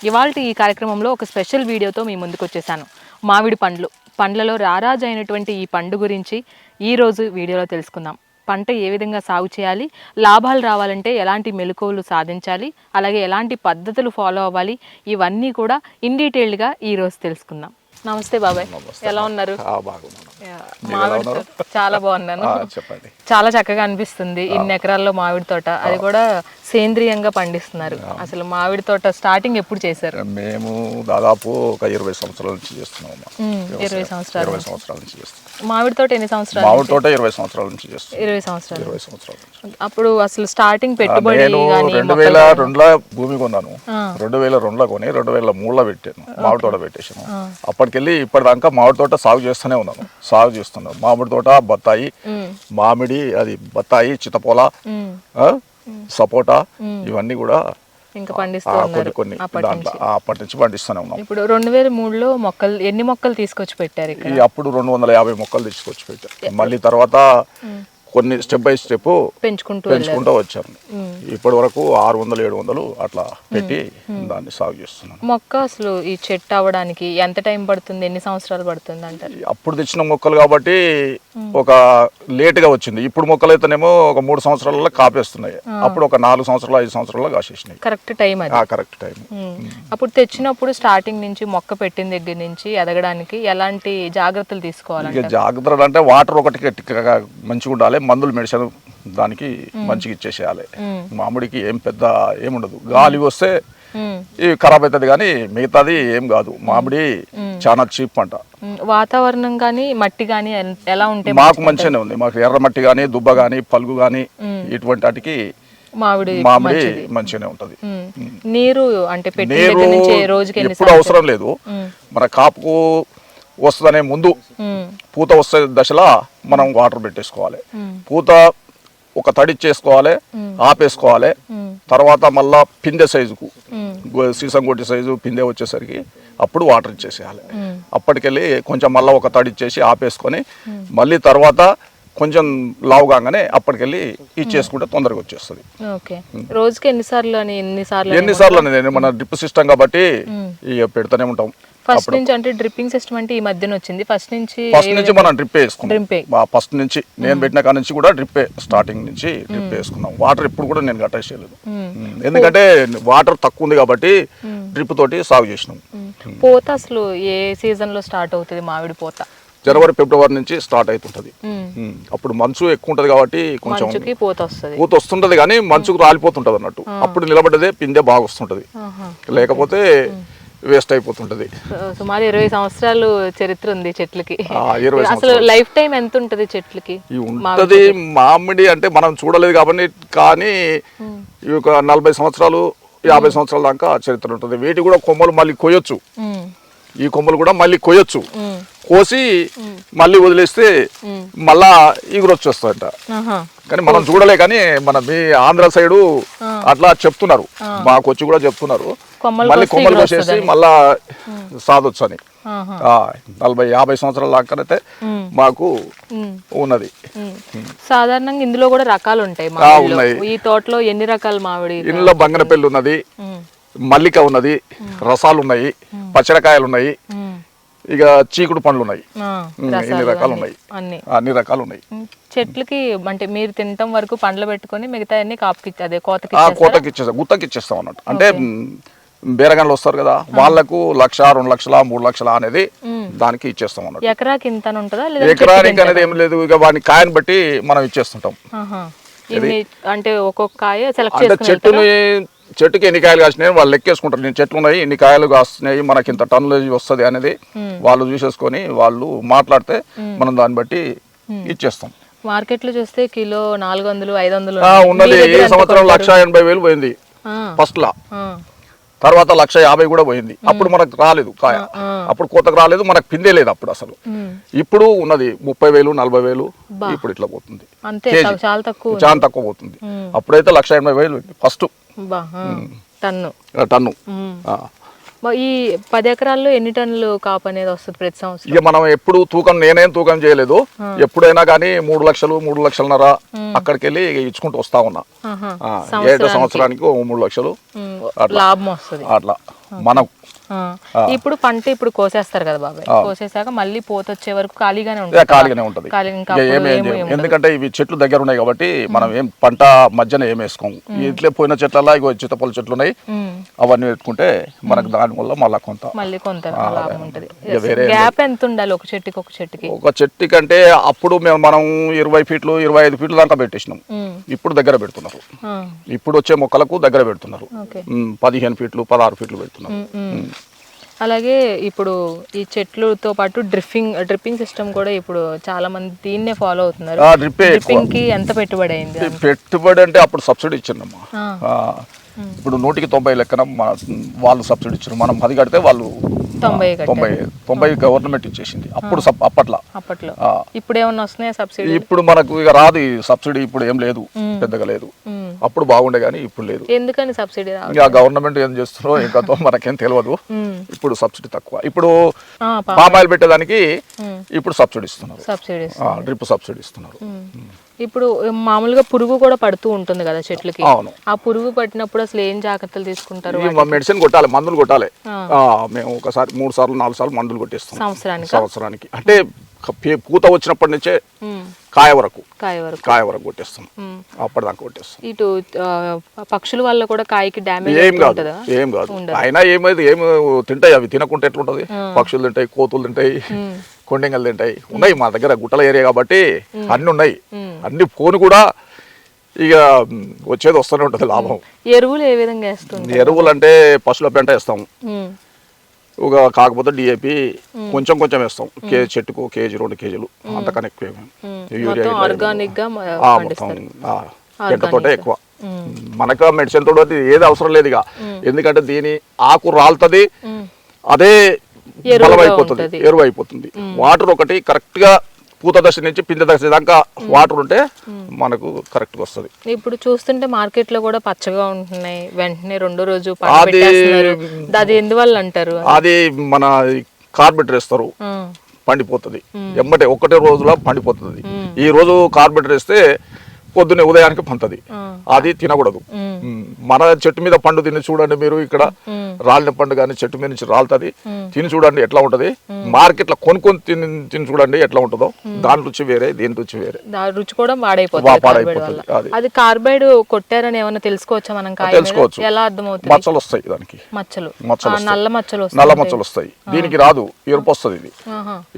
ఇవాల్టి ఈ కార్యక్రమంలో ఒక స్పెషల్ వీడియోతో మీ ముందుకు వచ్చేసాను. మామిడి పండ్లలో రారాజు అయినటువంటి ఈ పండు గురించి ఈరోజు వీడియోలో తెలుసుకుందాం. పంట ఏ విధంగా సాగు చేయాలి, లాభాలు రావాలంటే ఎలాంటి మెలకువలు సాధించాలి, అలాగే ఎలాంటి పద్ధతులు ఫాలో అవ్వాలి, ఇవన్నీ కూడా ఇన్ డీటెయిల్డ్గా ఈరోజు తెలుసుకుందాం. నమస్తే బాబాయ్, ఎలా ఉన్నారు? మామిడి చాలా బాగున్నాను. చాలా చక్కగా అనిపిస్తుంది. ఇన్ని ఎకరాల్లో మామిడి తోట, అది కూడా సేంద్రియంగా పండిస్తున్నారు. అసలు మామిడి తోట స్టార్టింగ్ ఎప్పుడు చేశారు? మేము దాదాపు ఒక 20 సంవత్సరాల నుంచి చేస్తున్నాము. 20 సంవత్సరాల నుంచి చేస్తున్నాం. మామిడి తోట ఎన్ని సంవత్సరాలు? మామిడి తోట 20 సంవత్సరాల నుంచి చేస్తున్నాం. 20 సంవత్సరాలు. అప్పుడు అసలు స్టార్టింగ్ పెట్టుబడి 2002లో భూమి కొన్నాను. 2002లో కొని 2003లో పెట్టాను, మామిడి తోట పెట్టేసాను. అప్పటికెళ్ళి ఇప్పటిదాకా మామిడి తోట సాగు చేస్తూనే ఉన్నాను. మామిడి తోట, బత్తాయి, మామిడి, అది బత్తాయి, చిత్తపోల, సపోటా, ఇవన్నీ కూడా ఇంకా పండిస్తున్నారు. కొన్ని అప్పటి నుంచి పండిస్తూనే ఉన్నాం. ఇప్పుడు 2003లో ఎన్ని మొక్కలు తీసుకొచ్చి పెట్టారు ఇక్కడ? అప్పుడు 250 మొక్కలు తీసుకొచ్చి పెట్టారు. మళ్ళీ తర్వాత కొన్ని స్టెప్ బై స్టెప్ పెంచుకుంటూ వచ్చారు. ఇప్పటి వరకు 600-700 అట్లా పెట్టి దాన్ని సాగు చేస్తున్నాం. మొక్క అసలు ఈ చెట్టు అవ్వడానికి ఎంత టైం పడుతుంది, ఎన్ని సంవత్సరాలు పడుతుంది అంటారు? అప్పుడు తెచ్చిన మొక్కలు కాబట్టి ఒక లేట్ గా వచ్చింది. ఇప్పుడు మొక్కలు అయితేనేమో ఒక 3 సంవత్సరాలలో కాపేస్తున్నాయి. అప్పుడు ఒక 4 సంవత్సరాలు 5 సంవత్సరాల్లో కాసేసినాయి. కరెక్ట్ టైం అది. Correct time. అప్పుడు తెచ్చినప్పుడు స్టార్టింగ్ నుంచి మొక్క పెట్టిన దగ్గర నుంచి ఎదగడానికి ఎలాంటి జాగ్రత్తలు తీసుకోవాలి? జాగ్రత్తలు అంటే వాటర్ ఒకటి మంచిగా ఉండాలి, మందులు మెడిసిన్ దానికి మంచిగా ఇచ్చేసేయాలి. మామిడికి ఏం పెద్ద ఏముండదు. గాలి వస్తే ఇవి ఖరాబ్ అవుతుంది కానీ మిగతాది ఏం కాదు. మామిడి చాలా చీప్ పంట. వాతావరణం కానీ మట్టి కానీ ఎలా ఉంటే? మాకు మంచిగానే ఉంది. మాకు ఎర్ర మట్టి కానీ, దుబ్బ కానీ, పలుగు కానీ, ఇటువంటి వాటికి మామిడి మంచిగానే ఉంటది. నీరు అంటే ఎప్పుడు అవసరం లేదు. మన కాపుకు వస్తుందనే ముందు పూత వస్తే దశలో మనం వాటర్ పెట్టేసుకోవాలి. పూత ఒక తడి చేసుకోవాలి, ఆపేసుకోవాలి. తర్వాత మళ్ళా పిందె సైజుకు, సీసం కొట్టి సైజు పిందె వచ్చేసరికి అప్పుడు వాటర్ ఇచ్చేసేయాలి. అప్పటికెళ్ళి కొంచెం మళ్ళీ ఒక తడి ఇచ్చేసి ఆపేసుకొని మళ్ళీ తర్వాత కొంచెం లావు కాగానే అప్పటికెళ్ళి ఇచ్చేసుకుంటే తొందరగా వచ్చేస్తుంది. రోజుకి ఎన్నిసార్లు నేను మన డ్రిప్ సిస్టమ్ కాబట్టి ఇక పెడుతూనే ఉంటాం. ఫస్ట్ నుంచి అంటే డ్రిప్పింగ్ సిస్టమ్ అంటే ఈ మధ్యన వచ్చింది. ఫస్ట్ నుంచి మనం డ్రిప్ వేసుకున్నాం. ఫస్ట్ నుంచి నేను పెట్టిన కాడ నుంచి కూడా డ్రిప్, స్టార్టింగ్ నుంచి డ్రిప్ వేసుకున్నాం. వాటర్ ఇప్పుడు కూడా నేను కట్టేసేయలేదు, ఎందుకంటే వాటర్ తక్కువ ఉంది కాబట్టి డ్రిప్ తోటి సాగు చేసినాం. పూత అసలు ఏ సీజన్ లో స్టార్ట్ అవుతుంది మామిడి పూత? జనవరి, ఫిబ్రవరి నుంచి స్టార్ట్ అవుతుంటది. అప్పుడు మంచు ఎక్కువ ఉంటది కాబట్టి కొంచెం పూత వస్తుంటది కానీ మంచుకు రాలిపోతుంటది అన్నట్టు. అప్పుడు నిలబడ్డదే పిందె బాగా వస్తుంటది, లేకపోతే వేస్ట్ అయిపోతుంటది. సుమారు 20 సంవత్సరాలు చరిత్ర ఉంది చెట్లకి. అసలు లైఫ్ టైం ఎంత ఉంటది చెట్లకి? ఉంటది. మామిడి అంటే మనం చూడలేదు కాబట్టి, కానీ ఒక 40 సంవత్సరాలు 50 సంవత్సరాల దాకా చరిత్ర ఉంటది. వీటి కూడా కొమ్మలు మళ్ళీ కొయ్యొచ్చు. ఈ కొమ్మలు కూడా మళ్ళీ కొయ్యొచ్చు. కోసి మళ్ళీ వదిలేస్తే మళ్ళా ఎగురొచ్చి వస్తాయంట. కానీ మనం చూడలే. కానీ మన మీ ఆంధ్ర సైడు అట్లా చెప్తున్నారు, మాకు వచ్చి కూడా చెప్తున్నారు. మళ్ళీ కొమ్మలు కోసేసి మళ్ళా సాధొచ్చు అని. 40-50 సంవత్సరాల దాకానైతే మాకు ఉన్నది. సాధారణంగా ఇందులో కూడా రకాలు ఉంటాయి. ఈ తోటలో ఎన్ని రకాల మామిడి? ఇందులో బంగనపల్లి ఉన్నది, మల్లిక ఉన్నది, రసాలు ఉన్నాయి, పచ్చడికాయలు ఉన్నాయి, ఇక చీకుడు పండ్లు ఉన్నాయి. ఎన్ని రకాలు ఉన్నాయి, అన్ని రకాలు ఉన్నాయి. చెట్లకి అంటే మీరు తినటం వరకు పండ్లు పెట్టుకొని మిగతా అన్ని కోతకి ఇచ్చేస్తాం, గుత్తకి ఇచ్చేస్తాం అన్నట్టు. అంటే బేరగాళ్ళు వస్తారు కదా, వాళ్ళకు 1,00,000, 2,00,000, 3,00,000 అనేది దానికి ఇచ్చేస్తాం అన్నట్టు. ఎకరాకి ఇంత ఉంటుందా? ఎకరానికి అనేది ఏం లేదు. ఇక వాడిని కాయని బట్టి మనం ఇచ్చేస్తుంటాం. అంటే ఒక్కొక్క కాయ చెట్టుకి ఎన్ని కాయలు కాసినాయి వాళ్ళు లెక్కేసుకుంటారు. నేను చెట్లు ఉన్నాయి, ఇన్ని కాయలు కాస్తున్నాయి, మనకి ఇంత టన్నులు వస్తుంది అనేది వాళ్ళు చూసేసుకొని వాళ్ళు మాట్లాడితే మనం దాన్ని బట్టి ఇచ్చేస్తాం. మార్కెట్ లో చూస్తే కిలో 400-500 ఉన్నది. ఈ సంవత్సరం 1,80,000 పోయింది ఫస్ట్ లా. తర్వాత 1,50,000 కూడా పోయింది. అప్పుడు మనకు రాలేదు కాయ, అప్పుడు కోతకు రాలేదు, మనకు పిందే లేదు అప్పుడు అసలు. ఇప్పుడు ఉన్నది 30,000, 40,000. ఇప్పుడు ఇట్లా పోతుంది, చాలా తక్కువ పోతుంది. అప్పుడైతే 1,80,000 ఫస్ట్ టన్ను. ఈ 10 ఎకరాల్లో ఎన్ని టన్నులు కాపు అనేది వస్తుంది ప్రతి సంవత్సరం? ఇక మనం ఎప్పుడు నేనేం తూకం చేయలేదు. ఎప్పుడైనా కానీ 3 లక్షలు, 3,50,000 అక్కడికి వెళ్ళి ఇచ్చుకుంటూ వస్తా ఉన్నా. 7 సంవత్సరానికి 3 లక్షలు లాభం వస్తుంది అట్లా. మనం ఇప్పుడు పంట ఇప్పుడు కోసేస్తారు కదా బాబాయ్, కోసేసాక మళ్ళీ పోత వచ్చే వరకు ఖాళీగానే ఉంటుంది. ఖాళీగానే ఉంటుంది, ఎందుకంటే ఇవి చెట్లు దగ్గర ఉన్నాయి కాబట్టి మనం ఏం పంట మధ్యన ఏం వేసుకోము. ఇట్లే పోయిన చెట్లలో ఇగో చిత్తపల్లి చెట్లు ఉన్నాయి, అవన్నీ పెట్టుకుంటే మనకు దాని వల్ల మళ్ళీ కొంత లాభం ఉంటుంది. గ్యాప్ ఎంత ఉండాలి ఒక చెట్టుకి ఒక చెట్టుకి? ఒక చెట్టు కంటే అప్పుడు మనం 20 ఫీట్లు 25 ఫీట్లు దాకా పెట్టేసినాం, ఇప్పుడు దగ్గర పెడుతున్నారు. ఇప్పుడు వచ్చే మొక్కలకు దగ్గర పెడుతున్నారు, 15 ఫీట్లు 16 ఫీట్లు పెడుతున్నారు. అలాగే ఇప్పుడు ఈ చెట్లతో పాటు డ్రిప్పింగ్ సిస్టమ్ కూడా ఇప్పుడు చాలా మంది దీన్నే ఫాలో అవుతున్నారు. డ్రిప్పింగ్ కి ఎంత పెట్టుబడి అయింది? పెట్టుబడి అంటే అప్పుడు సబ్సిడీ ఇచ్చిందమ్మా, ఇప్పుడు 100కి 90 లెక్కన వాళ్ళు సబ్సిడీ ఇచ్చారు. మనం 10 కడితే వాళ్ళు 90 గవర్నమెంట్ ఇచ్చేసింది అప్పట్లో. ఇప్పుడు ఏమన్నా వస్తున్నాయా సబ్సిడీ? ఇప్పుడు మనకు ఇక రాదు ఈ సబ్సిడీ, ఇప్పుడు ఏం లేదు, పెద్దగా లేదు. అప్పుడు బాగుండే కానీ ఇప్పుడు లేదు. ఎందుకని సబ్సిడీ? ఇంకా గవర్నమెంట్ ఏం చేస్తున్నారో ఇంకా మనకేం తెలియదు. ఇప్పుడు సబ్సిడీ తక్కువ. ఇప్పుడు పామ్ ఆయిల్ పెట్టేదానికి ఇప్పుడు సబ్సిడీ ఇస్తున్నారు, డ్రిప్ సబ్సిడీ ఇస్తున్నారు. ఇప్పుడు మామూలుగా పురుగు కూడా పడుతూ ఉంటుంది కదా చెట్లకి, ఆ పురుగు పట్టినప్పుడు అసలు ఏం జాగ్రత్తలు తీసుకుంటారు? మెడిసిన్ కొట్టాలి, మందులు కొట్టాలి. మేము ఒకసారి 3 సార్లు 4 సార్లు మందులు కొట్టేస్తాం సంవత్సరానికి. అంటే పూత వచ్చినప్పటి నుంచే కాయ వరకు కొట్టేస్తాం, అప్పటిదాకా కొట్టేస్తాం. ఇటు పక్షుల వల్ల కూడా కాయకి డ్యామేజ్ ఏం కాదు. అయినా ఏమైంది, ఏమి తింటాయి అవి, తినకుంటే ఎట్లుంటది? పక్షులు తింటాయి, కోతులు తింటాయి, కొండెంగలు తింటాయి, ఉన్నాయి మా దగ్గర గుట్టల ఏరియా కాబట్టి అన్ని ఉన్నాయి. అన్ని పోను కూడా ఇక వచ్చేది వస్తూనే ఉంటుంది లాభం. ఎరువులు ఏ విధంగా వేస్తుంది? ఎరువులు అంటే పశువుల పెంట వేస్తాం, కాకపోతే డిఏపి కొంచెం వేస్తాం. చెట్టుకు కేజీ 2 కేజీలు, అంతకన్నా ఎక్కువ. పెంటతోటే ఎక్కువ, మనకు మెడిసిన్ తోటి ఏది అవసరం లేదు ఇక. ఎందుకంటే దీని ఆకు రాలుతుంది, అదే బలం అయిపోతుంది, ఎరువు అయిపోతుంది. వాటర్ ఒకటి కరెక్ట్ గా పూత దశ నుంచి పిండి దశ దాకా వాటర్ ఉంటే మనకు కరెక్ట్ గా వస్తుంది. ఇప్పుడు చూస్తుంటే మార్కెట్ లో కూడా పచ్చగా ఉంటున్నాయి, వెంటనే 2వ రోజు అది ఎందువల్ల అంటారు? అది మన కార్బెటర్ వేస్తారు, పండిపోతుంది ఎమ్మటే, 1 రోజులో పండిపోతుంది. ఈ రోజు కార్బెటర్ వేస్తే పొద్దున్నే ఉదయానికి పంతది, అది తినకూడదు. మన చెట్టు మీద పండు తిని చూడండి మీరు, ఇక్కడ రాలిన పండు కానీ చెట్టు మీద నుంచి రాలుతుంది, తిని చూడండి ఎట్లా ఉంటది. మార్కెట్ లో కొనుక్కొని తిని చూడండి ఎట్లా ఉంటుందో, దాని రుచి వేరే, దీని రుచి వేరే, రుచి కూడా పాడైపోతుంది. అది కార్బైడ్ కొట్టారని ఏమైనా తెలుసుకోవచ్చా మనం? తెలుసుకోవచ్చు. ఎలా అర్థమవుతుంది? మచ్చలు వస్తాయి దానికి, నల్ల మచ్చలు వస్తాయి. దీనికి రాదు, ఎరుపు వస్తుంది ఇది.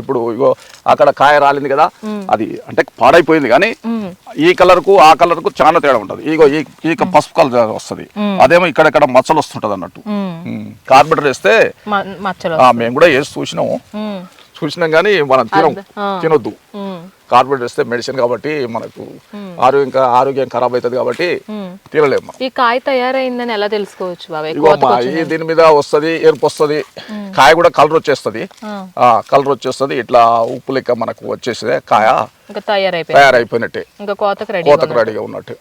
ఇప్పుడు ఇగో అక్కడ కాయ రాలింది కదా, అది అంటే పాడైపోయింది, కానీ ఈ కలర్ కు ఆ కలర్ కు చాలా తేడా ఉంటది. ఇగో ఈ పసుపు కలర్ వస్తుంది, అదేమో ఇక్కడ మచ్చలు వస్తుంటది అన్నట్టు. కార్బెటర్ వేస్తే మేము కూడా వేసి చూసినాం కానీ మనం తినొద్దు. కార్బెటర్ వేస్తే మెడిసిన్ కాబట్టి మనకు ఆరోగ్యం ఖరాబ్ అవుతుంది కాబట్టి తినలేము. ఈ కాయ తయారైందని ఎలా తెలుసుకోవచ్చు? దీని మీద వస్తుంది, ఎరుపు వస్తుంది, కాయ కూడా కలర్ వచ్చేస్తుంది. ఇట్లా ఉప్పు లెక్క మనకు వచ్చేస్తే కాయ తయారైపోయినట్టే, కోతకు రెడీగా ఉన్నట్టు.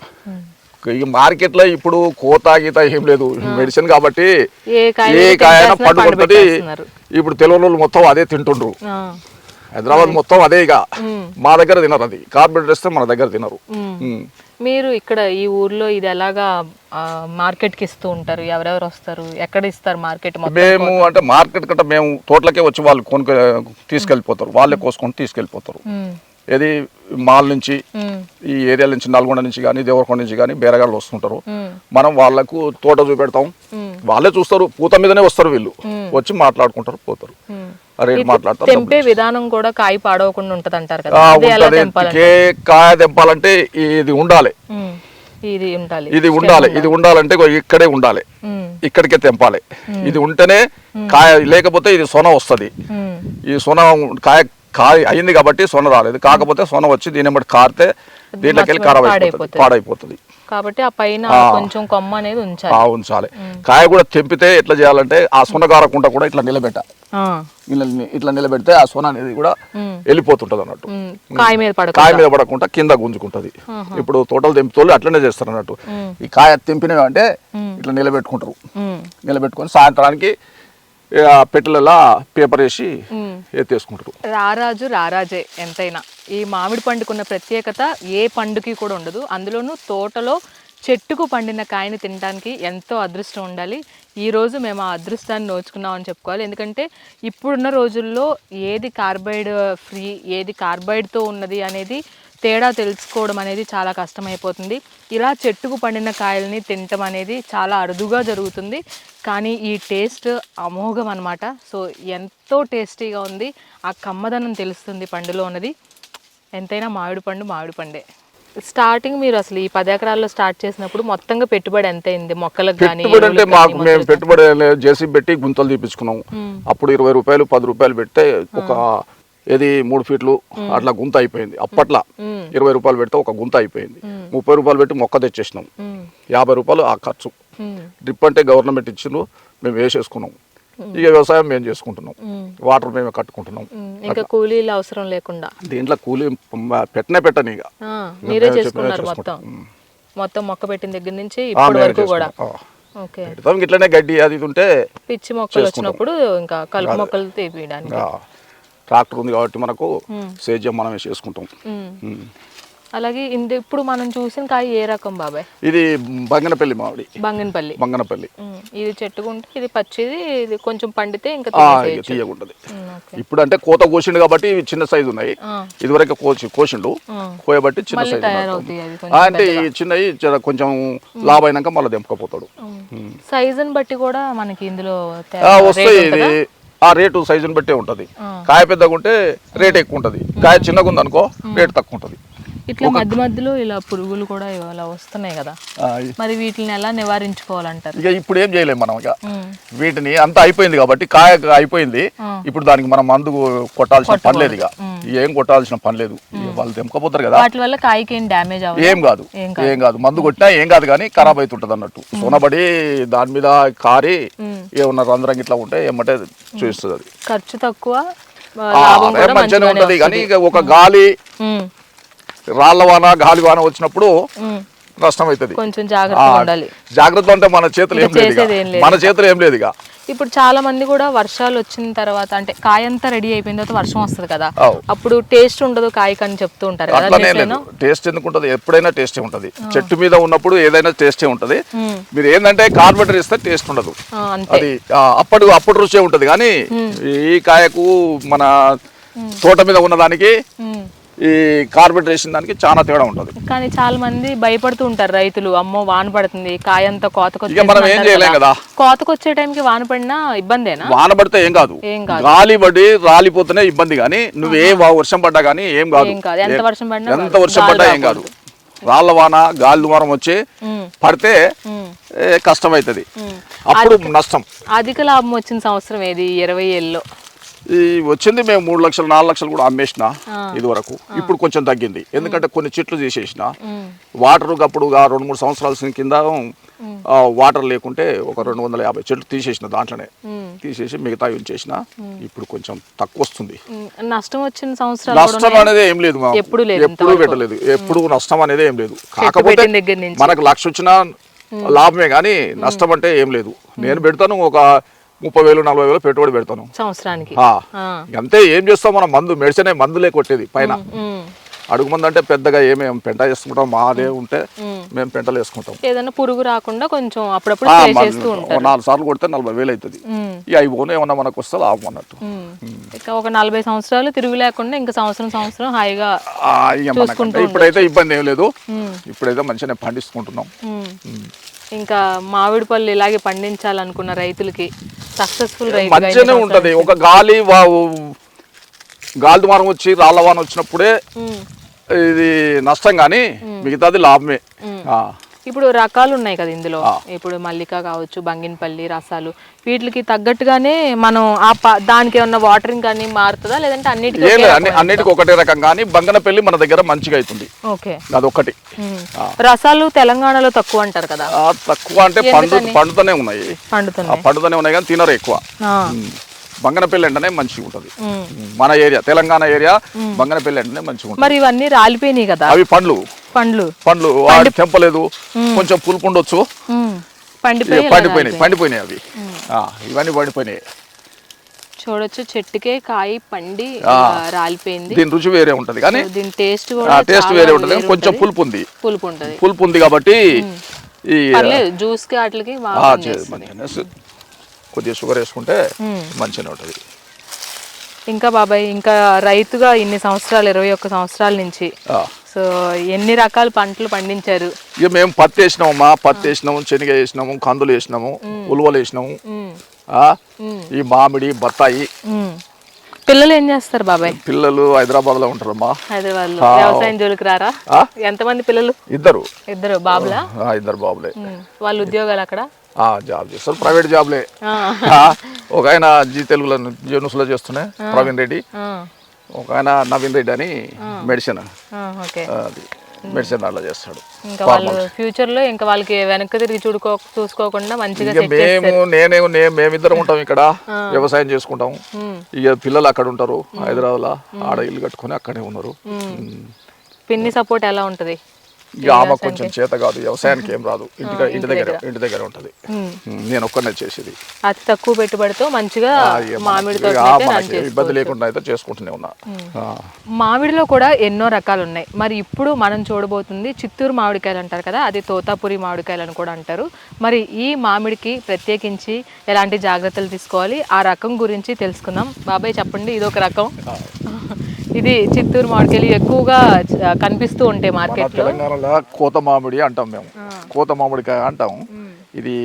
ఈ మార్కెట్ లో ఇప్పుడు కోత గీత ఏం లేదు, మెడిసిన్ కాబట్టి ఏ కాయ పండుకుంటది. ఇప్పుడు తెలుగు మొత్తం అదే తింటుండ్రు, హైదరాబాద్ మొత్తం అదే. ఇక మా దగ్గర తినరు, అది కార్బెటర్ వేస్తే మన దగ్గర తినరు. మీరు ఇక్కడ ఈ ఊర్లో ఇది ఎలాగా మార్కెట్ కి ఇస్తూ ఉంటారు? ఎవరెవరు వస్తారు, ఎక్కడ ఇస్తారు మార్కెట్? మేము అంటే మార్కెట్ కంటే మేము తోటలకే వచ్చి వాళ్ళు తీసుకెళ్ళిపోతారు, వాళ్ళే కోసుకొని తీసుకెళ్ళిపోతారు. ఏది మాల్ నుంచి, ఈ ఏరియా నుంచి, నల్గొండ నుంచి కానీ, దేవరకొండ నుంచి కానీ బేరగాళ్ళు వస్తుంటారు. మనం వాళ్ళకు తోట చూపెడతాం, వాళ్ళే చూస్తారు, పూత మీదనే వస్తారు, వీళ్ళు వచ్చి మాట్లాడుకుంటారు, పోతారు, రేట్ మాట్లాడతారు. తెంపే విధానం కూడా కాయ పాడవకుండా ఉంటది అంటారు కదా? కాయ తెంపాలంటే ఇది ఉండాలి, ఇది ఉండాలంటే ఇక్కడే ఉండాలి, ఇక్కడికే తెంపాలి. ఇది ఉంటేనే కాయ, లేకపోతే ఇది సొన వస్తుంది. ఈ సొన కాయ అయింది కాబట్టి సొన రాలేదు, కాకపోతే సొన వచ్చి దీని బట్టి కారితే దీంట్లోకి వెళ్ళి ఖరాబ్ అయిపోతుంది, పాడైపోతుంది. కాబట్టి ఆ పైన కొంచెం కొమ్మ అనేది ఉంచాలి. కాయ కూడా తెంపితే ఎట్లా చేయాలంటే ఆ సొన కారకుండా కూడా ఇట్లా నిలబెట్టాలి. ఇట్లా నిలబెడితే ఆ సొన అనేది కూడా వెళ్ళిపోతుంటది అన్నట్టు, కాయ మీద పడకుండా కింద గుంజుకుంటది. ఇప్పుడు తోటలు తెంపుతోళ్ళు అట్లనే చేస్తారు అన్నట్టు. ఈ కాయ తెంపినవి అంటే ఇట్లా నిలబెట్టుకొని సాయంత్రానికి పెట్టెలలో పేపర్ వేసి ఎత్తేసుకుంటారు. రారాజే ఎంతైనా ఈ మామిడి పండుకున్న ప్రత్యేకత ఏ పండుకి కూడా ఉండదు. అందులోనూ తోటలో చెట్టుకు పండిన కాయని తినడానికి ఎంతో అదృష్టం ఉండాలి. ఈరోజు మేము ఆ అదృష్టాన్ని నోచుకున్నామని చెప్పుకోవాలి. ఎందుకంటే ఇప్పుడున్న రోజుల్లో ఏది కార్బైడ్ ఫ్రీ, ఏది కార్బైడ్తో ఉన్నది అనేది తేడా తెలుసుకోవడం అనేది చాలా కష్టమైపోతుంది. ఇలా చెట్టుకు పండిన కాయల్ని తినటం అనేది చాలా అరుదుగా జరుగుతుంది. కానీ ఈ టేస్ట్ అమోఘం అన్నమాట. సో ఎంతో టేస్టీగా ఉంది. ఆ కమ్మదనం తెలుస్తుంది పండులో ఉన్నది. ఎంతైనా మామిడి పండే. స్టార్టింగ్ మీరు అసలు ఈ 10 ఎకరాల్లో స్టార్ట్ చేసినప్పుడు మొత్తంగా పెట్టుబడి ఎంత అయింది మొక్కలకు కానీ? పెట్టుబడి అంటే మాకు మేము పెట్టుబడి జేసీబీ పెట్టి గుంతలు తీపించుకున్నాం. అప్పుడు 20 రూపాయలు 10 రూపాయలు పెడితే ఒక 3 ఫీట్లు అట్లా గుంత అయిపోయింది. అప్పట్లో 20 రూపాయలు పెడితే ఒక గుంత అయిపోయింది. 30 రూపాయలు పెట్టి మొక్క తెచ్చేసినాం. 50 రూపాయలు ఆ ఖర్చు. డ్రిప్ అంటే గవర్నమెంట్ ఇచ్చిండ్రు, మేము వేసేసుకున్నాం. ఇక వ్యవసాయం మేము చేసుకుంటున్నాం, వాటర్ మేమే కట్టుకుంటున్నాం. ఇంకా కూలీలు అవసరం లేకుండా దీంట్లో కూలీ పెట్టని ఇక మీరే చేసుకున్నారు మొత్తం మొక్క పెట్టిన దగ్గర నుంచి ఇప్పటి వరకు కూడా. ఇట్లనే గడ్డి అది ఉంటే పిచ్చి మొక్కలు వచ్చినప్పుడు ఇంకా కలుపు మొక్కలు తీయడానికి ట్రాక్టర్ ఉంది కాబట్టి మనకు సేద్యం మనమే చేసుకుంటాం. అలాగే ఇప్పుడు మనం చూసిన కాయ ఏ రకం బాబాయ్? ఇది బంగనపల్లి మామిడి. బంగనపల్లి ఇది చెట్టుకుంటే ఇది పచ్చిది, ఇది కొంచెం పండితే ఇంకా తీయగుంటది. ఇప్పుడు అంటే కోత కోసిండు కాబట్టి ఇవి చిన్న సైజు ఉన్నాయి. ఇదివరకు కోసిండు, కోయబట్టి చిన్న సైజు అంటే ఈ చిన్నవి కొంచెం లాభ అయినాక మళ్ళీ దెంపకపోతాడు. సైజుని బట్టి కూడా మనకి ఇందులో వస్తాయి. ఇది ఆ రేటు సైజుని బట్టే ఉంటది. కాయ పెద్దగా ఉంటే రేట్ ఎక్కువ ఉంటది, కాయ చిన్నగా ఉంది అనుకో రేట్ తక్కువ ఉంటది. ఇట్లా మధ్యలో ఇలా పురుగులు కూడా ఇలా వస్తున్నాయి కదా, మరి వీటిని ఎలా నివారించుకోవాలంటారు? ఇక ఇప్పుడు ఏం చేయలేము మనం. ఇక వీటిని అంతా అయిపోయింది కాబట్టి కాయ అయిపోయింది. ఇప్పుడు దానికి మనం మందు కొట్టాల్సిన పని లేదు. ఇక ఏం కొట్టాల్సిన పని లేదు. వాళ్ళు తెంపకపోతారు కదా, వాటి వల్ల కాయకి ఏం డ్యామేజ్ ఏం కాదు. మందు కొట్టినా ఏం కాదు, కానీ ఖరాబ్ అవుతుంటది అన్నట్టు. సోనబడి దాని మీద కారి ఏమన్నా రంధ్రం ఇట్లా ఉంటే ఏమంటే చూస్తుంది. అది ఖర్చు తక్కువ, మంచిగానే ఉంటది. కానీ ఇక ఒక గాలి రాళ్ల వాన గాలి వాన వచ్చినప్పుడు నష్టం అవుతుంది. కొంచెం జాగ్రత్తగా ఉండాలి. జాగ్రత్త అంటే మన చేతులు ఏం లేదు. ఇక ఇప్పుడు చాలా మంది కూడా వర్షాలు వచ్చిన తర్వాత అంటే కాయ అంతా రెడీ అయిపోయిన తర్వాత వర్షం వస్తుంది కదా, అప్పుడు టేస్ట్ ఉండదు కాయకు అని చెప్తూ ఉంటారు. టేస్ట్ ఎందుకు ఉంటది? ఎప్పుడైనా టేస్టే ఉంటది. చెట్టు మీద ఉన్నప్పుడు ఏదైనా టేస్టే ఉంటది. మీరు ఏంటంటే కార్బోరేటర్ ఇస్తే టేస్ట్ ఉండదు. అది అప్పుడు రుచే ఉంటది. కానీ ఈ కాయకు మన తోట మీద ఉన్నదానికి ఈ కార్బెట్ వేసిన దానికి చాలా తేడా ఉంటది. కానీ చాలా మంది భయపడుతూ ఉంటారు రైతులు, అమ్మో వాన పడుతుంది కాయ అంతా కోతకొచ్చే. మనం ఏం చేయలేం కదా, కోతకొచ్చే టైంకి వాన పడినా ఇబ్బందేనా? వాన పడితే ఏం కాదు, గాలి పడి రాలిపోతేనే ఇబ్బంది. కానీ నువ్వు ఏ వర్షం పడ్డా కానీ ఏం కాదు. ఎంత వర్షం పడ్డా ఏం కాదు. రాళ్ల వాన గాలి దుమారం వచ్చి పడితే కష్టం అవుతుంది, అప్పుడు నష్టం. అధిక లాభం వచ్చిన సంవత్సరం ఏది? 20 ఏళ్ళలో ఈ వచ్చింది. మేము 3 లక్షలు 4 లక్షలు కూడా అమ్మేసిన ఇది వరకు. ఇప్పుడు కొంచెం తగ్గింది, ఎందుకంటే కొన్ని చెట్లు తీసేసిన. వాటర్ అప్పుడు 2-3 సంవత్సరాల కింద వాటర్ లేకుంటే ఒక 250 చెట్లు తీసేసిన, దాంట్లోనే తీసేసి మిగతా ఉంచేసిన. ఇప్పుడు కొంచెం తక్కువ వస్తుంది. నష్టం వచ్చిన సంవత్సరాలు నష్టం అనేది ఏం లేదు, ఎప్పుడు పెట్టలేదు. ఎప్పుడు నష్టం అనేది ఏం లేదు. కాకపోతే మనకు 1 లక్ష వచ్చినా లాభమే, కానీ నష్టం అంటే ఏం లేదు. నేను పెడతాను ఒక 30,000-40,000 పెట్టుబడి పెడతాను సంవత్సరానికి. అంతే. ఏం చేస్తాం మనం? మెడిసిన్ మందులే కొట్టేది పైన. అడుగు మంది అంటే పెద్దగా ఏమేమి పెంట చేసుకుంటాం, మాదే ఉంటే మేము పెంటలు వేసుకుంటాం. ఏదైనా పురుగు రాకుండా కొంచెం అప్పుడప్పుడు 4 సార్లు కొడితే 40,000 అవుతుంది. ఇక అవి పోనీ ఏమన్నా మనకు వస్తే లాభం అన్నట్టు. ఒక 40 సంవత్సరాలు తిరుగు లేకుండా ఇంకా సంవత్సరం హాయిగా చూసుకుంటాం. ఇప్పుడైతే ఇబ్బంది ఏం లేదు. ఇప్పుడైతే మంచిగా పండిస్తుంటున్నాం. ఇంకా మామిడి పళ్ళు ఇలాగే పండించాలనుకున్న రైతులకి సక్సెస్ఫుల్ మంచిగానే ఉంటది. ఒక గాలి దుమారం వచ్చి రాళ్ల వాన వచ్చినప్పుడే ఇది నష్టం, కానీ మిగతాది లాభమే. ఇప్పుడు రకాలు ఉన్నాయి కదా ఇందులో, ఇప్పుడు మల్లిక కావచ్చు, బంగినపల్లి రసాలు, వీటికి తగ్గట్టుగానే మనం దానికి ఏమన్నా వాటరింగ్ కానీ మారుతుందా, లేదంటే అన్నిటికీ ఒకటే రకం? కానీ బంగనపల్లి మన దగ్గర మంచిగా అవుతుంది. అదొకటి. రసాలు తెలంగాణలో తక్కువ అంటారు కదా? తక్కువ అంటే పండుతూనే ఉన్నాయి కానీ తినరు ఎక్కువ. బంగనపల్లి అంటేనే మంచిగా ఉంటది. మన ఏరియా తెలంగాణ ఏరియా బంగనపల్లి అంటేనే మంచిగా ఉంటుంది. మరి ఇవన్నీ రాలిపోయినాయి కదా, అవి పండ్లు తెంపలేదు, కొంచెం పులుపు ఉండొచ్చు, పండిపోయినాయి అవి. ఇవన్నీ పండిపోయినాయి. చూడొచ్చు చెట్టుకే కాయ పండి రాలిపోయింది. దీని రుచి వేరే ఉంటది కానీ దీని టేస్ట్ కూడా టేస్ట్ వేరే ఉంటది. కొంచెం పులుపు ఉంది, పులుపు ఉంది కాబట్టి ఈ జ్యూస్ కి వాటికి కొద్దిగా షుగర్ వేసుకుంటే మంచిగా ఉంటది. ఇంకా బాబాయ్, ఇంకా రైతుగా ఇన్ని సంవత్సరాలు 21 సంవత్సరాల నుంచి సో ఎన్ని రకాల పంటలు పండించారు? ఇక మేము పత్తి వేసినాము, శనగ వేసినాము, కందులు వేసినాము, ఉలువలు వేసినాము, ఈ మామిడి, బత్తాయి. పిల్లలు ఏం చేస్తారు బాబాయ్? పిల్లలు హైదరాబాద్ లో ఉంటారమ్మా. హైదరాబాద్ లో వ్యవసాయం జోలికి రారా? ఎంతమంది పిల్లలు? ఇద్దరు బాబులా? ఇద్దరు బాబులే. వాళ్ళు ఉద్యోగాలు అక్కడ జాబ్ చేస్తారు, ప్రైవేట్ జాబ్లే. ఒక ఆయన జీ తెలుగులో న్యూస్ లో చేస్తున్నా ప్రవీణ్ రెడ్డి, ఒక ఆయన నవీన్ రెడ్డి అని మెడిసిన్ అలా చేస్తాడు. ఇంకా వాళ్ళు ఫ్యూచర్ లో ఇంకా వాళ్ళకి వెనక్కి తిరిగి చూసుకోకుండా మంచిగా మేమిద్దరం ఉంటాం ఇక్కడ, వ్యవసాయం చేసుకుంటాం. ఇక పిల్లలు అక్కడ ఉంటారు హైదరాబాద్ లో, ఆడ ఇల్లు కట్టుకుని అక్కడే ఉన్నారు. పిన్ని సపోర్ట్ ఎలా ఉంటది? ఇక ఆమె కొంచెం చేత కాదు, వ్యవసాయానికి ఏం రాదు, ఇంటి దగ్గర ఉంటది. నేను ఒక్కనే చేసేది. అతి తక్కువ పెట్టుబడితో మంచిగా మామిడి ఇబ్బంది లేకుండా అయితే చేసుకుంటూనే ఉన్నా. మామిడిలో కూడా ఎన్నో రకాలు ఉన్నాయి. మరి ఇప్పుడు మనం చూడబోతుంది చిత్తూరు మామిడికాయలు అంటారు కదా, అది తోతాపురి మామిడికాయలు అని కూడా అంటారు. మరి ఈ మామిడికి ప్రత్యేకించి ఎలాంటి జాగ్రత్తలు తీసుకోవాలి, ఆ రకం గురించి తెలుసుకుందాం. బాబాయ్ చెప్పండి, ఇది ఒక రకం. ఇది చిత్తూరు మామిడికాయలు ఎక్కువగా కనిపిస్తూ ఉంటాయి మార్కెట్ లో. తెలంగాణలో కోత మామిడి అంటాం మేము, కోత మామిడికాయ అంటాం. ఇది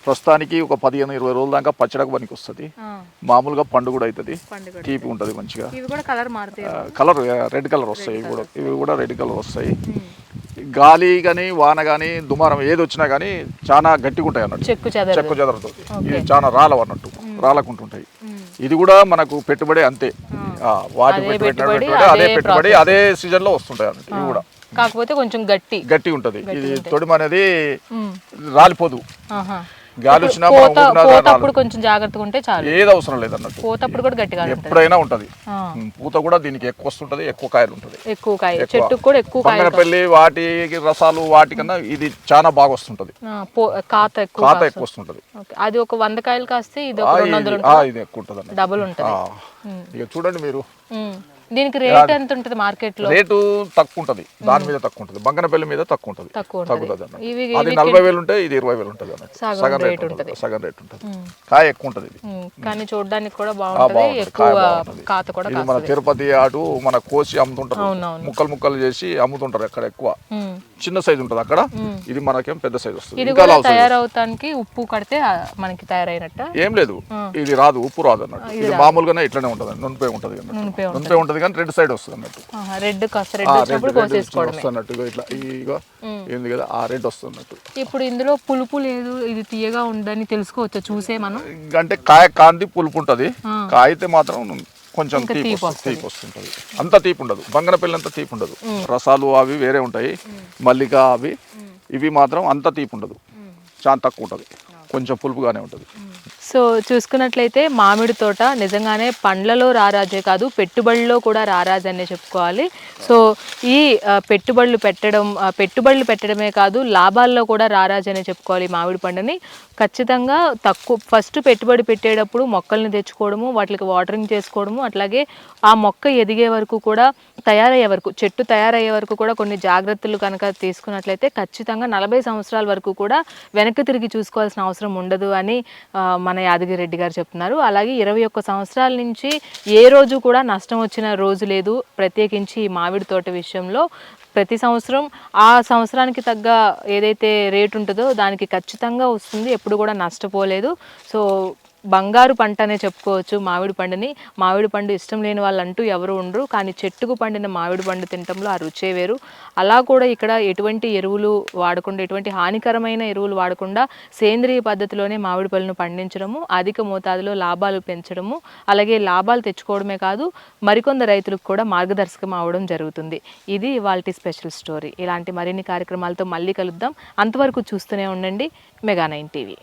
ప్రస్తుతానికి ఒక 15-20 రోజుల దాకా పచ్చడికి పనికి వస్తుంది. మామూలుగా పండు కూడా అవుతుంది, తీపి ఉంటుంది మంచిగా. కలర్ రెడ్ కలర్ వస్తాయి, ఇవి కూడా రెడ్ కలర్ వస్తాయి. గాలి కానీ వాన కానీ దుమారం ఏది వచ్చినా కానీ చాలా గట్టిగా ఉంటాయి అన్నట్టు, చెక్కు చెదరతుంది. ఇది చాలా రాలవన్నట్టు, రాలకుంటుంటాయి. ఇది కూడా మనకు పెట్టుబడి అంతే, వాటి పెట్టుబడి అదే పెట్టుబడి అదే సీజన్ లో వస్తుంటాయి అన్నట్టు. ఇవి కూడా కాకపోతే కొంచెం గట్టి ఉంటది. ఇది తొడిమ అనేది రాలిపోదు. గాలి వచ్చినా కొంచెం జాగ్రత్తగా ఉంటే చాలు, ఏది అవసరం లేదన్నట్టు. పోతప్పుడు కూడా గట్టిగా ఎప్పుడైనా ఉంటది. పూత కూడా దీనికి ఎక్కువ వస్తుంటది, ఎక్కువ కాయలు ఉంటది, చెట్టుకు కూడా ఎక్కువ. బంగనపల్లి వాటి రసాలు వాటికన్నా ఇది చాలా బాగా వస్తుంటది, కాత ఎక్కువ వస్తుంటది. అది ఒక 100 కాయలు కాస్తే ఇది ఇది ఎక్కువ ఉంటది, డబుల్ ఉంటది. ఇక చూడండి మీరు, దీనికి రేట్ ఎంత ఉంటుంది మార్కెట్ లో? రేటు తక్కువ ఉంటది, దాని మీద తక్కువ ఉంటది, బంగనపల్లి మీద తక్కువ ఉంటది, తగ్గుతుంది. అది 40,000 ఉంటే ఇది 20,000 ఉంటది అన్నట్టు, సగం రేట్ ఉంటది. కాయ ఎక్కువ ఉంటది ఇది, కానీ చూడడానికి కూడా బాగుంటది, ఎక్కువ కాత కూడా. ఇది మన తిరుపతి అటు మన కోసి అమ్ముతుంటారు, ముక్కలు చేసి అమ్ముతుంటారు అక్కడ ఎక్కువ. చిన్న సైజు ఉంటది అక్కడ, ఇది మనకేం పెద్ద సైజు వస్తుంది. ఇది కూడా తయారవుతానికి ఉప్పు కడితే మనకి తయారైనట్టు ఏం లేదు, ఇది రాదు, ఉప్పు రాదు అన్నట్టు. ఇది మామూలుగానే ఇట్లానే ఉంటది, నునిపే ఉంటది ఉంటది కానీ రెడ్ సైడ్ వస్తుంది అన్నట్టు. రెడ్ వస్తున్నట్టు ఇట్లా ఏంది కదా, ఆ రెడ్ వస్తున్నట్టు. ఇప్పుడు ఇందులో పులుపు లేదు, ఇది తీయగా ఉందని తెలుసుకోవచ్చు చూసే మనం. అంటే కాయ కాంతి పులుపు ఉంటది, కాయితే మాత్రం కొంచెం తీపి వస్తుంటది. అంత తీపి ఉండదు, బంగనపల్లి అంత తీపి ఉండదు. రసాలు అవి వేరే ఉంటాయి, మల్లిక అవి, ఇవి మాత్రం అంత తీపి ఉండదు, చాలా తక్కువ ఉంటది, కొంచెం పులుపుగానే ఉంటది. సో చూసుకున్నట్లయితే మామిడి తోట నిజంగానే పండ్లలో రారాజే కాదు, పెట్టుబడిలో కూడా రారాజనే చెప్పుకోవాలి. సో ఈ పెట్టుబడులు పెట్టడమే కాదు, లాభాల్లో కూడా రారాజనే చెప్పుకోవాలి మామిడి పండుని. ఖచ్చితంగా ఫస్ట్ పెట్టుబడి పెట్టేటప్పుడు మొక్కల్ని తెచ్చుకోవడము, వాటికి వాటరింగ్ చేసుకోవడము, అట్లాగే ఆ మొక్క ఎదిగే వరకు కూడా, చెట్టు తయారయ్యే వరకు కూడా కొన్ని జాగ్రత్తలు కనుక తీసుకున్నట్లయితే ఖచ్చితంగా 40 సంవత్సరాల వరకు కూడా వెనక్కి తిరిగి చూసుకోవాల్సిన అవసరం ఉండదు అని మన యాదగిరి రెడ్డి గారు చెప్తున్నారు. అలాగే 21 సంవత్సరాల నుంచి ఏ రోజు కూడా నష్టం వచ్చిన రోజు లేదు. ప్రత్యేకించి ఈ మామిడి తోట విషయంలో ప్రతి సంవత్సరం ఆ సంవత్సరానికి తగ్గ ఏదైతే రేటు ఉంటుందో దానికి ఖచ్చితంగా వస్తుంది, ఎప్పుడు కూడా నష్టపోలేదు. సో బంగారు పంట అనే చెప్పుకోవచ్చు మామిడి పండుని. మామిడి పండు ఇష్టం లేని వాళ్ళు అంటూ ఎవరు ఉండరు, కానీ చెట్టుకు పండిన మామిడి పండు తినటంలో ఆ రుచే వేరు. అలా కూడా ఇక్కడ ఎటువంటి ఎరువులు వాడకుండా, ఎటువంటి హానికరమైన ఎరువులు వాడకుండా సేంద్రియ పద్ధతిలోనే మామిడి పళ్ళను పండించడము, అధిక మోతాదులో లాభాలు పెంచడము, అలాగే లాభాలు తెచ్చుకోవడమే కాదు మరికొందరు రైతులకు కూడా మార్గదర్శకం అవడం జరుగుతుంది. ఇది ఇవాల్టి స్పెషల్ స్టోరీ. ఇలాంటి మరిన్ని కార్యక్రమాలతో మళ్ళీ కలుద్దాం. అంతవరకు చూస్తూనే ఉండండి మెగా 9 టీవీ.